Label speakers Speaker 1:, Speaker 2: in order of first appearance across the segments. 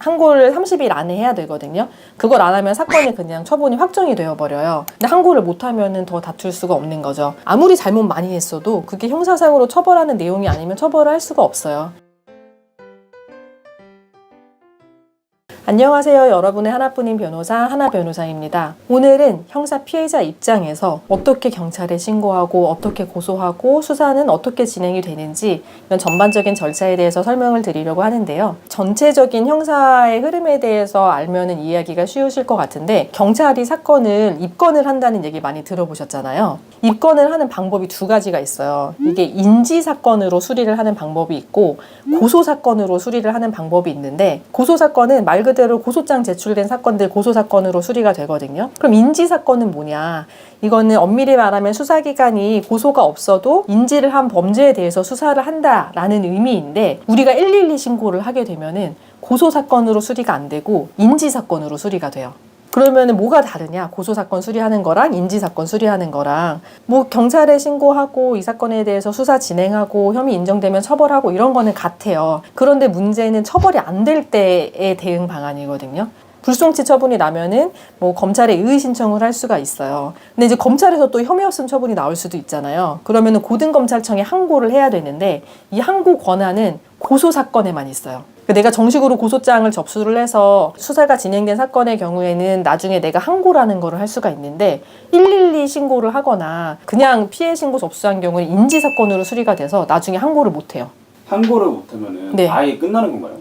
Speaker 1: 항고를 30일 안에 해야 되거든요. 그걸 안 하면 사건이 그냥 처분이 확정이 되어버려요. 근데 항고를 못하면 더 다툴 수가 없는 거죠. 아무리 잘못 많이 했어도 그게 형사상으로 처벌하는 내용이 아니면 처벌을 할 수가 없어요. 안녕하세요. 여러분의 하나뿐인 변호사 하나변호사입니다. 오늘은 형사 피해자 입장에서 어떻게 경찰에 신고하고 어떻게 고소하고 수사는 어떻게 진행이 되는지 이런 전반적인 절차에 대해서 설명을 드리려고 하는데요. 전체적인 형사의 흐름에 대해서 알면은 이해하기가 쉬우실 것 같은데, 경찰이 사건을 입건을 한다는 얘기 많이 들어보셨잖아요. 입건을 하는 방법이 두 가지가 있어요. 이게 인지사건으로 수리를 하는 방법이 있고 고소사건으로 수리를 하는 방법이 있는데, 고소사건은 말 그대로 고소장 제출된 사건들 고소사건으로 수리가 되거든요. 그럼 인지사건은 뭐냐? 이거는 엄밀히 말하면 수사기관이 고소가 없어도 인지를 한 범죄에 대해서 수사를 한다라는 의미인데, 우리가 112 신고를 하게 되면은 고소사건으로 수리가 안 되고 인지사건으로 수리가 돼요. 그러면 뭐가 다르냐? 고소사건 수리하는 거랑 인지사건 수리하는 거랑. 뭐 경찰에 신고하고 이 사건에 대해서 수사 진행하고 혐의 인정되면 처벌하고 이런 거는 같아요. 그런데 문제는 처벌이 안 될 때의 대응 방안이거든요. 불송치 처분이 나면은 뭐 검찰에 의의 신청을 할 수가 있어요. 근데 이제 검찰에서 또 혐의 없음 처분이 나올 수도 있잖아요. 그러면은 고등검찰청에 항고를 해야 되는데, 이 항고 권한은 고소사건에만 있어요. 내가 정식으로 고소장을 접수를 해서 수사가 진행된 사건의 경우에는 나중에 내가 항고라는 거를 할 수가 있는데, 112 신고를 하거나 그냥 피해 신고 접수한 경우는 인지사건으로 수리가 돼서 나중에 항고를 못 해요.
Speaker 2: 항고를 못하면은
Speaker 1: 네.
Speaker 2: 아예 끝나는 건가요?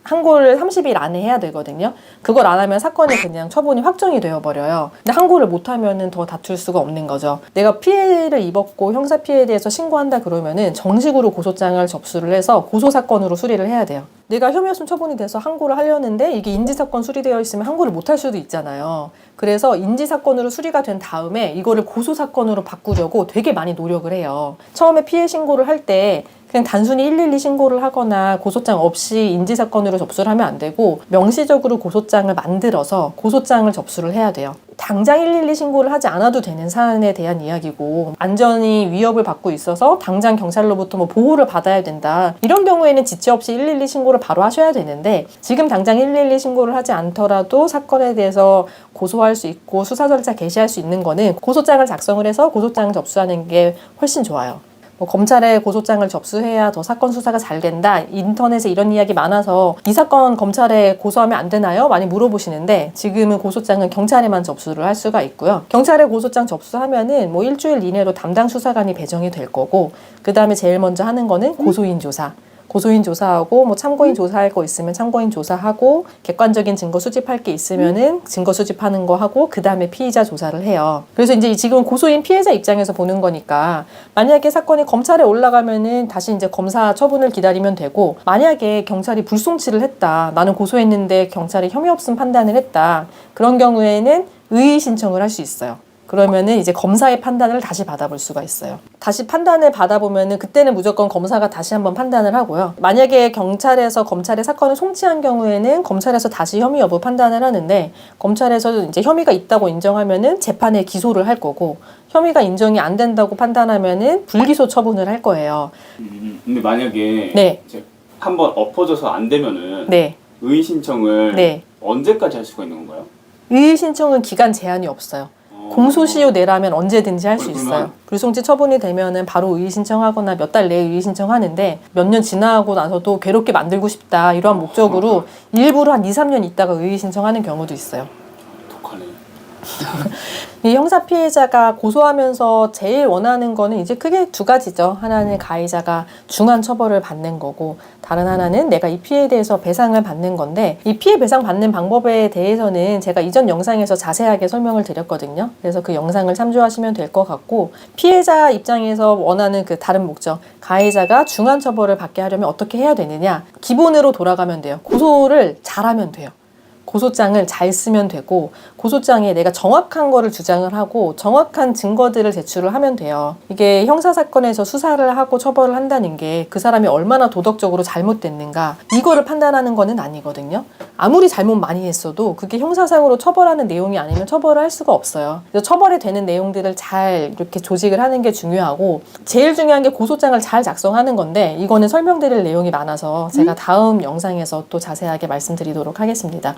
Speaker 1: 항고를 30일 안에 해야 되거든요. 그걸 안 하면 사건이 그냥 처분이 확정이 되어버려요. 근데 항고를 못하면 더 다툴 수가 없는 거죠. 내가 피해를 입었고 형사 피해에 대해서 신고한다 그러면은 정식으로 고소장을 접수를 해서 고소사건으로 수리를 해야 돼요. 내가 혐의 없음 처분이 돼서 항고를 하려는데 이게 인지사건 수리되어 있으면 항고를 못 할 수도 있잖아요. 그래서 인지사건으로 수리가 된 다음에 이거를 고소사건으로 바꾸려고 되게 많이 노력을 해요. 처음에 피해 신고를 할 때 그냥 단순히 112 신고를 하거나 고소장 없이 인지사건으로 접수를 하면 안 되고, 명시적으로 고소장을 만들어서 고소장을 접수를 해야 돼요. 당장 112 신고를 하지 않아도 되는 사안에 대한 이야기고, 안전이 위협을 받고 있어서 당장 경찰로부터 뭐 보호를 받아야 된다, 이런 경우에는 지체 없이 112 신고를 바로 하셔야 되는데, 지금 당장 112 신고를 하지 않더라도 사건에 대해서 고소할 수 있고 수사 절차 개시할 수 있는 거는 고소장을 작성을 해서 고소장을 접수하는 게 훨씬 좋아요. 뭐 검찰에 고소장을 접수해야 더 사건 수사가 잘 된다, 인터넷에 이런 이야기 많아서 이 사건 검찰에 고소하면 안 되나요? 많이 물어보시는데, 지금은 고소장은 경찰에만 접수를 할 수가 있고요. 경찰에 고소장 접수하면은 뭐 일주일 이내로 담당 수사관이 배정이 될 거고, 그 다음에 제일 먼저 하는 거는 고소인 조사. 고소인 조사하고 뭐 참고인 조사할 거 있으면 참고인 조사하고, 객관적인 증거 수집할 게 있으면은 증거 수집하는 거 하고, 그 다음에 피의자 조사를 해요. 그래서 이제 지금 고소인 피해자 입장에서 보는 거니까, 만약에 사건이 검찰에 올라가면은 다시 이제 검사 처분을 기다리면 되고, 만약에 경찰이 불송치를 했다, 나는 고소했는데 경찰이 혐의 없음 판단을 했다, 그런 경우에는 의의 신청을 할 수 있어요. 그러면은 이제 검사의 판단을 다시 받아볼 수가 있어요. 다시 판단을 받아보면은 그때는 무조건 검사가 다시 한번 판단을 하고요. 만약에 경찰에서 검찰의 사건을 송치한 경우에는 검찰에서 다시 혐의 여부 판단을 하는데, 검찰에서 이제 혐의가 있다고 인정하면은 재판에 기소를 할 거고, 혐의가 인정이 안 된다고 판단하면은 불기소 처분을 할 거예요.
Speaker 2: 근데 만약에
Speaker 1: 네.
Speaker 2: 이제 한번 엎어져서 안 되면은
Speaker 1: 네.
Speaker 2: 의의 신청을
Speaker 1: 네.
Speaker 2: 언제까지 할 수가 있는 건가요?
Speaker 1: 의의 신청은 기간 제한이 없어요. 공소시효 내라면 언제든지 할 수 있어요. 불송치 처분이 되면은 바로 의의 신청하거나 몇 달 내에 의의 신청하는데, 몇 년 지나고 나서도 괴롭게 만들고 싶다, 이러한 목적으로 일부러 한 2, 3년 있다가 의의 신청하는 경우도 있어요.
Speaker 2: 독하네.
Speaker 1: 이 형사 피해자가 고소하면서 제일 원하는 거는 이제 크게 두 가지죠. 하나는 가해자가 중한 처벌을 받는 거고, 다른 하나는 내가 이 피해에 대해서 배상을 받는 건데, 이 피해 배상 받는 방법에 대해서는 제가 이전 영상에서 자세하게 설명을 드렸거든요. 그래서 그 영상을 참조하시면 될 것 같고, 피해자 입장에서 원하는 그 다른 목적, 가해자가 중한 처벌을 받게 하려면 어떻게 해야 되느냐, 기본으로 돌아가면 돼요. 고소를 잘하면 돼요. 고소장을 잘 쓰면 되고, 고소장에 내가 정확한 거를 주장을 하고 정확한 증거들을 제출을 하면 돼요. 이게 형사사건에서 수사를 하고 처벌을 한다는 게 그 사람이 얼마나 도덕적으로 잘못됐는가, 이거를 판단하는 거는 아니거든요. 아무리 잘못 많이 했어도 그게 형사상으로 처벌하는 내용이 아니면 처벌을 할 수가 없어요. 그래서 처벌이 되는 내용들을 잘 이렇게 조직을 하는 게 중요하고 제일 중요한 게 고소장을 잘 작성하는 건데 이거는 설명드릴 내용이 많아서 제가 다음 영상에서 또 자세하게 말씀드리도록 하겠습니다.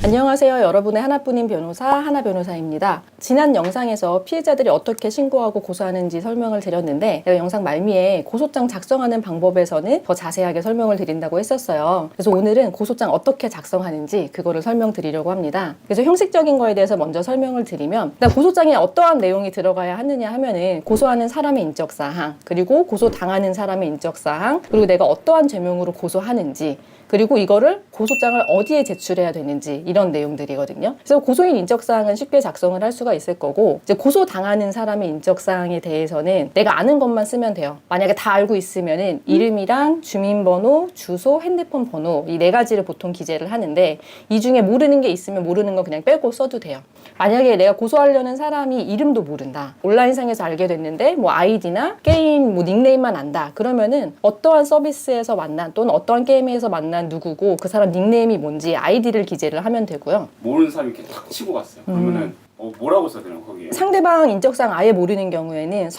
Speaker 1: 안녕하세요. 여러분의 하나뿐인 변호사 하나변호사입니다. 지난 영상에서 피해자들이 어떻게 신고하고 고소하는지 설명을 드렸는데 제가 영상 말미에 고소장 작성하는 방법에서는 더 자세하게 설명을 드린다고 했었어요. 그래서 오늘은 고소장 어떻게 작성하는지 그거를 설명드리려고 합니다. 그래서 형식적인 거에 대해서 먼저 설명을 드리면 일단 고소장에 어떠한 내용이 들어가야 하느냐 하면은 고소하는 사람의 인적사항, 그리고 고소당하는 사람의 인적사항, 그리고 내가 어떠한 죄명으로 고소하는지, 그리고 이거를 고소장을 어디에 제출해야 되는지 이런 내용들이거든요. 그래서 고소인 인적사항은 쉽게 작성을 할 수가 있을 거고 이제 고소당하는 사람의 인적사항에 대해서는 내가 아는 것만 쓰면 돼요. 만약에 다 알고 있으면은 이름이랑 주민번호, 주소, 핸드폰 번호 이 네 가지를 보통 기재를 하는데 이 중에 모르는 게 있으면 모르는 거 그냥 빼고 써도 돼요. 만약에 내가 고소하려는 사람이 이름도 모른다. 온라인상에서 알게 됐는데 뭐 아이디나 게임 뭐 닉네임만 안다. 그러면은 어떠한 서비스에서 만난 또는 어떠한 게임에서 만난 누구고 그 사람 닉네임이 뭔지 아이디를 기재를 하면 되고요.
Speaker 2: 모르는 사람이 이렇게 탁 치고 갔어요. 그러면은 뭐라고 써야 되나요, 거기에?
Speaker 1: 상대방 인적사항 아예 모르는 경우에는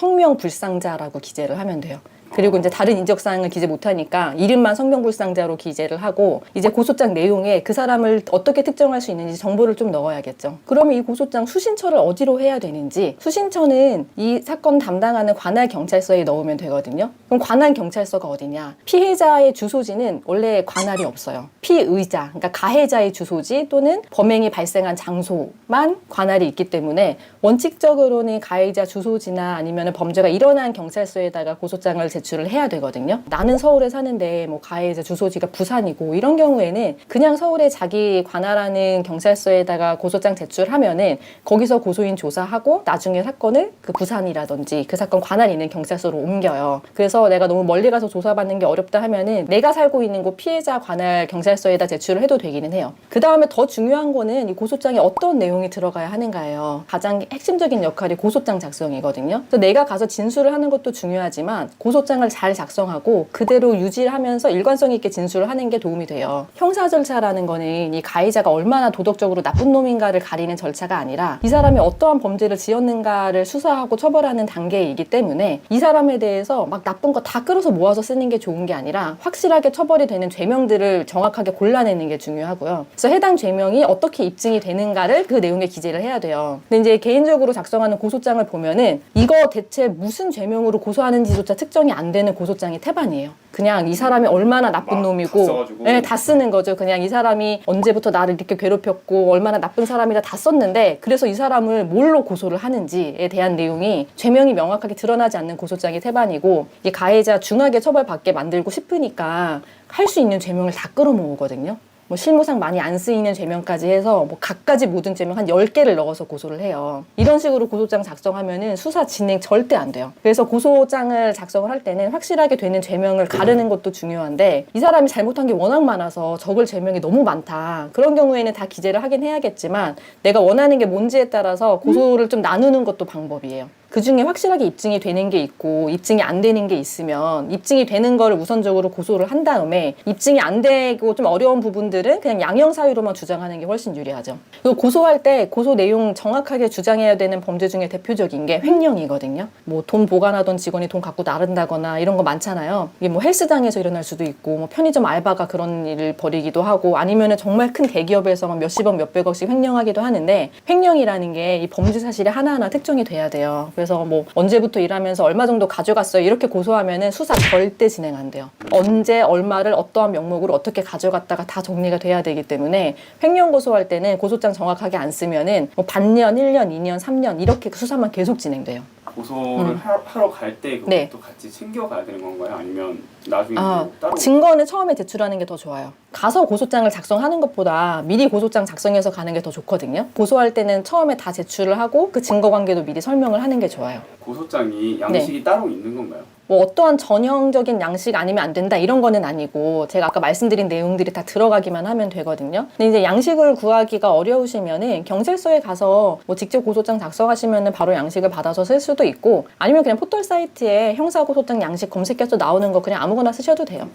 Speaker 1: 성명불상자라고 기재를 하면 돼요. 그리고 이제 다른 인적사항을 기재 못하니까 이름만 성명불상자로 기재를 하고 이제 고소장 내용에 그 사람을 어떻게 특정할 수 있는지 정보를 좀 넣어야겠죠. 그러면 이 고소장 수신처를 어디로 해야 되는지, 수신처는 이 사건 담당하는 관할 경찰서에 넣으면 되거든요. 그럼 관할 경찰서가 어디냐? 피해자의 주소지는 원래 관할이 없어요. 피의자, 그러니까 가해자의 주소지 또는 범행이 발생한 장소만 관할이 있기 때문에 원칙적으로는 가해자 주소지나 아니면 범죄가 일어난 경찰서에다가 고소장을 제출을 해야 되거든요. 나는 서울에 사는데 뭐 가해자 주소지가 부산이고 이런 경우에는 그냥 서울에 자기 관할하는 경찰서에다가 고소장 제출하면은 거기서 고소인 조사하고 나중에 사건을 그 부산이라든지 그 사건 관할 있는 경찰서로 옮겨요. 그래서 내가 너무 멀리 가서 조사받는 게 어렵다 하면은 내가 살고 있는 곳 피해자 관할 경찰서에다 제출을 해도 되기는 해요. 그 다음에 더 중요한 거는 이 고소장에 어떤 내용이 들어가야 하는가예요. 가장 핵심적인 역할이 고소장 작성이거든요. 그래서 내가 가서 진술을 하는 것도 중요하지만 고소장을 잘 작성하고 그대로 유지를 하면서 일관성 있게 진술을 하는 게 도움이 돼요. 형사 절차라는 거는 이 가해자가 얼마나 도덕적으로 나쁜 놈인가를 가리는 절차가 아니라 이 사람이 어떠한 범죄를 지었는가를 수사하고 처벌하는 단계이기 때문에 이 사람에 대해서 막 나쁜 거 다 끌어서 모아서 쓰는 게 좋은 게 아니라 확실하게 처벌이 되는 죄명들을 정확하게 골라내는 게 중요하고요. 그래서 해당 죄명이 어떻게 입증이 되는가를 그 내용에 기재를 해야 돼요. 근데 이제 개인적으로 작성하는 고소장을 보면은 이거 대체 무슨 죄명으로 고소하는지조차 특정이 안 되는 고소장이 태반이에요. 그냥 이 사람이 얼마나 나쁜 놈이고 네, 다 쓰는 거죠. 그냥 이 사람이 언제부터 나를 이렇게 괴롭혔고 얼마나 나쁜 사람이다 다 썼는데 그래서 이 사람을 뭘로 고소를 하는지에 대한 내용이 죄명이 명확하게 드러나지 않는 고소장이 태반이고 이 가해자 중하게 처벌받게 만들고 싶으니까 할 수 있는 죄명을 다 끌어모으거든요. 뭐 실무상 많이 안 쓰이는 죄명까지 해서 뭐 각가지 모든 죄명 한 10개를 넣어서 고소를 해요. 이런 식으로 고소장 작성하면은 수사 진행 절대 안 돼요. 그래서 고소장을 작성을 할 때는 확실하게 되는 죄명을 가르는 것도 중요한데 이 사람이 잘못한 게 워낙 많아서 적을 죄명이 너무 많다. 그런 경우에는 다 기재를 하긴 해야겠지만 내가 원하는 게 뭔지에 따라서 고소를 좀 나누는 것도 방법이에요. 그 중에 확실하게 입증이 되는 게 있고 입증이 안 되는 게 있으면 입증이 되는 거를 우선적으로 고소를 한 다음에 입증이 안 되고 좀 어려운 부분들은 그냥 양형사유로만 주장하는 게 훨씬 유리하죠. 그리고 고소할 때 고소 내용 정확하게 주장해야 되는 범죄 중에 대표적인 게 횡령이거든요. 뭐 돈 보관하던 직원이 돈 갖고 나른다거나 이런 거 많잖아요. 이게 뭐 헬스장에서 일어날 수도 있고 뭐 편의점 알바가 그런 일을 벌이기도 하고 아니면은 정말 큰 대기업에서 막 몇십억 몇백억씩 횡령하기도 하는데 횡령이라는 게 이 범죄 사실이 하나하나 특정이 돼야 돼요. 그래서 뭐 언제부터 일하면서 얼마 정도 가져갔어요 이렇게 고소하면은 수사 절대 진행 안 돼요. 언제 얼마를 어떠한 명목으로 어떻게 가져갔다가 다 정리가 돼야 되기 때문에 횡령 고소할 때는 고소장 정확하게 안 쓰면은 뭐 반년, 1년, 2년, 3년 이렇게 수사만 계속 진행돼요.
Speaker 2: 고소를 하러 갈 때 그것도
Speaker 1: 네.
Speaker 2: 같이 챙겨가야 되는 건가요? 아니면 나중에 따로?
Speaker 1: 증거는 처음에 제출하는 게 더 좋아요. 가서 고소장을 작성하는 것보다 미리 고소장 작성해서 가는 게 더 좋거든요. 고소할 때는 처음에 다 제출을 하고 그 증거 관계도 미리 설명을 하는 게 좋아요.
Speaker 2: 고소장이 양식이 따로 있는 건가요?
Speaker 1: 뭐 어떠한 전형적인 양식 아니면 안 된다 이런 거는 아니고 제가 아까 말씀드린 내용들이 다 들어가기만 하면 되거든요. 근데 이제 양식을 구하기가 어려우시면은 경찰서에 가서 뭐 직접 고소장 작성하시면은 바로 양식을 받아서 쓸 수도 있고 아니면 그냥 포털 사이트에 형사고소장 양식 검색해서 나오는 거 그냥 아무거나 쓰셔도 돼요.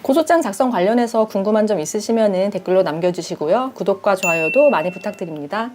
Speaker 1: 고소장 작성 관련해서 궁금한 점 있으시면 댓글로 남겨주시고요. 구독과 좋아요도 많이 부탁드립니다.